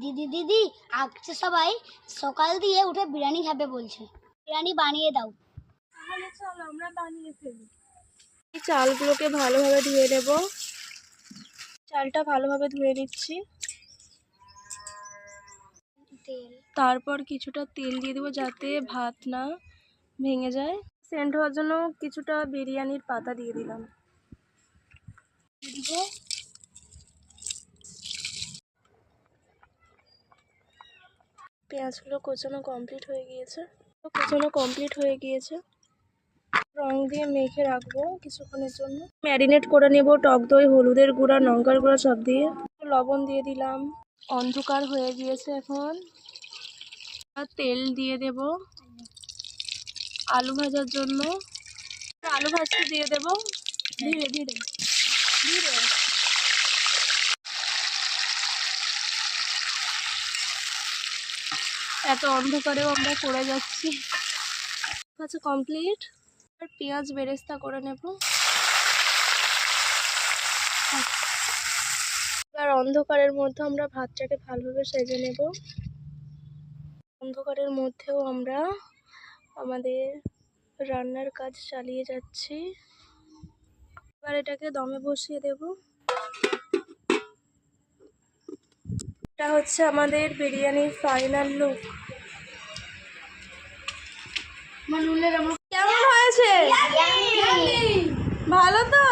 দিদি দিদি আজকে সবাই সকাল দিয়ে উঠে বিরিয়ানি খাবে বলছে, বিরিয়ানি বানিয়ে দাও। তাহলে চলো আমরা বানিয়ে ফেলি। এই চালগুলোকে ভালোভাবে ধুয়ে নেব। চালটা ভালোভাবে ধুয়ে নিচ্ছি। তেল, তারপর কিছুটা তেল দিয়ে দেবো যাতে ভাত না ভেঙে যায়। সেন্ট হওয়ার জন্য কিছুটা বিরিয়ানির পাতা দিয়ে দিলাম। পেঁয়াজগুলো কোচানো কমপ্লিট হয়ে গিয়েছে। রং দিয়ে মেখে রাখবো কিছুক্ষণের জন্য। ম্যারিনেট করে নেব টক দই, হলুদের গুঁড়া, লঙ্কার গুঁড়া সব দিয়ে। লবণ দিয়ে দিলাম। অন্ধকার হয়ে গিয়েছে এখন। তেল দিয়ে দেব আলু ভাজার জন্য। আলু ভাজতে দিয়ে দেব ধীরে ধীরে ধীরে। এত অন্ধকারেও আমরা করে যাচ্ছি। আচ্ছা কমপ্লিট। আর পেঁয়াজ বেরেস্তা করে নেব। এবার অন্ধকারের মধ্যে আমরা ভাতটাকে ভালোভাবে সেজে নেব। অন্ধকারের মধ্যেও আমরা আমাদের রান্নার কাজ চালিয়ে যাচ্ছি। এবার এটাকে দমে বসিয়ে দেব। এটা হচ্ছে আমাদের বিরিয়ানির ফাইনাল লুক। কেমন হয়েছে? ভালো তো?